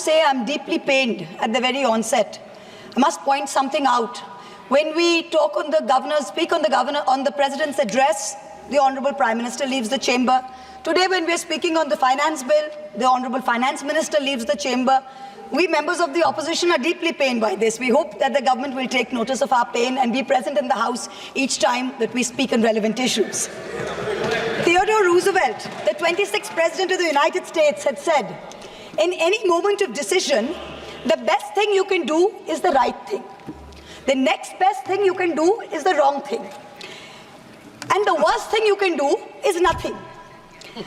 say I'm deeply pained at the very onset. I must point something out. When we talk on the governor, speak on the president's address, the Honorable Prime Minister leaves the chamber. Today, when we are speaking on the finance bill, the Honorable Finance Minister leaves the chamber. We members of the opposition are deeply pained by this. We hope that the government will take notice of our pain and be present in the House each time that we speak on relevant issues. Theodore Roosevelt, the 26th President of the United States, had said, in any moment of decision, the best thing you can do is the right thing. The next best thing you can do is the wrong thing. And the worst thing you can do is nothing.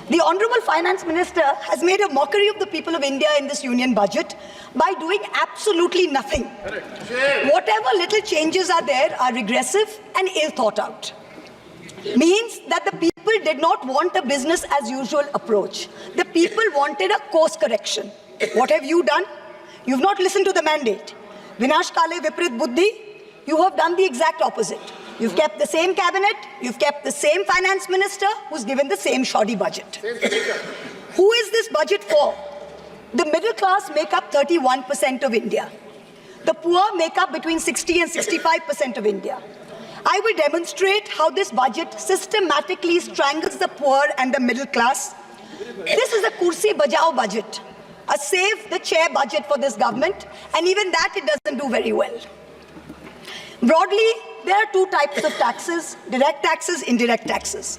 The Honorable Finance Minister has made a mockery of the people of India in this union budget by doing absolutely nothing. Whatever little changes are there are regressive and ill thought out. Means that the people did not want a business as usual approach. The people wanted a course correction. What have you done? You've not listened to the mandate. Vinash Kale Viprit Buddhi, you have done the exact opposite. You've kept the same cabinet, you've kept the same finance minister who's given the same shoddy budget. Who is this budget for? The middle class make up 31% of India. The poor make up between 60 and 65% of India. I will demonstrate how this budget systematically strangles the poor and the middle class. This is a kursi bajao budget, a save the chair budget for this government, and even that it doesn't do very well. Broadly, there are two types of taxes: direct taxes, indirect taxes.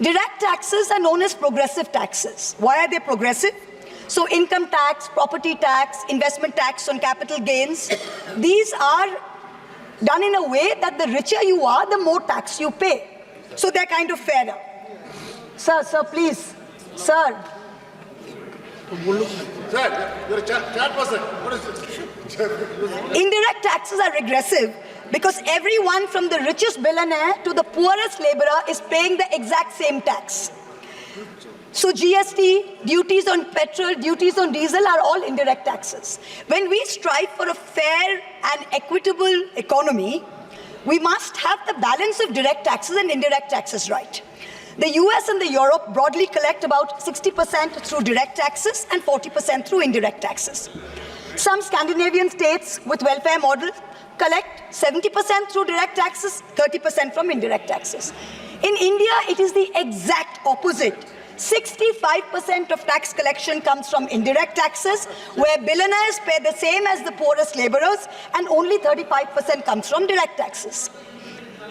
Direct taxes are known as progressive taxes. Why are they progressive? So income tax, property tax, investment tax on capital gains, these are done in a way that the richer you are, the more tax you pay. So they're kind of fairer. Sir, please. Sir. Sir, you're a chat person. What is it? Indirect taxes are regressive because everyone from the richest billionaire to the poorest laborer is paying the exact same tax. So GST, duties on petrol, duties on diesel are all indirect taxes. When we strive for a fair and equitable economy, we must have the balance of direct taxes and indirect taxes right. The US and the Europe broadly collect about 60% through direct taxes and 40% through indirect taxes. Some Scandinavian states with welfare models collect 70% through direct taxes, 30% from indirect taxes. In India, it is the exact opposite. 65% of tax collection comes from indirect taxes, where billionaires pay the same as the poorest laborers, and only 35% comes from direct taxes.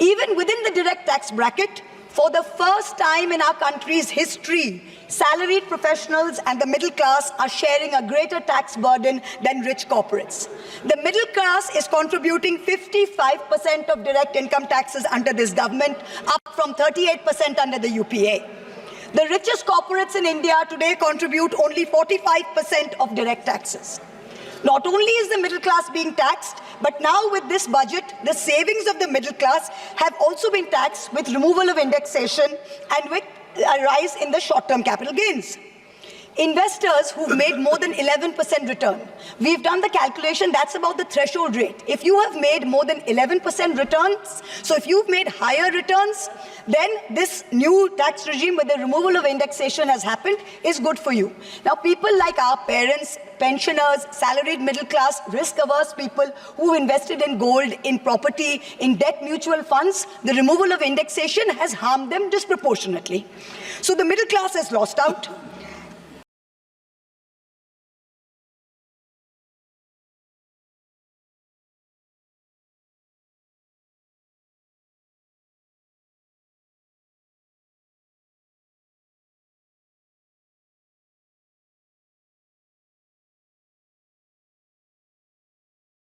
Even within the direct tax bracket, for the first time in our country's history, salaried professionals and the middle class are sharing a greater tax burden than rich corporates. The middle class is contributing 55% of direct income taxes under this government, up from 38% under the UPA. The richest corporates in India today contribute only 45% of direct taxes. Not only is the middle class being taxed, but now with this budget, the savings of the middle class have also been taxed with removal of indexation and with a rise in the short-term capital gains. Investors who've made more than 11% return, we've done the calculation, that's about the threshold rate. If you have made more than 11% returns, so if you've made higher returns, then this new tax regime with the removal of indexation has happened is good for you. Now, people like our parents, pensioners, salaried middle class, risk-averse people who invested in gold, in property, in debt mutual funds, the removal of indexation has harmed them disproportionately. So the middle class has lost out.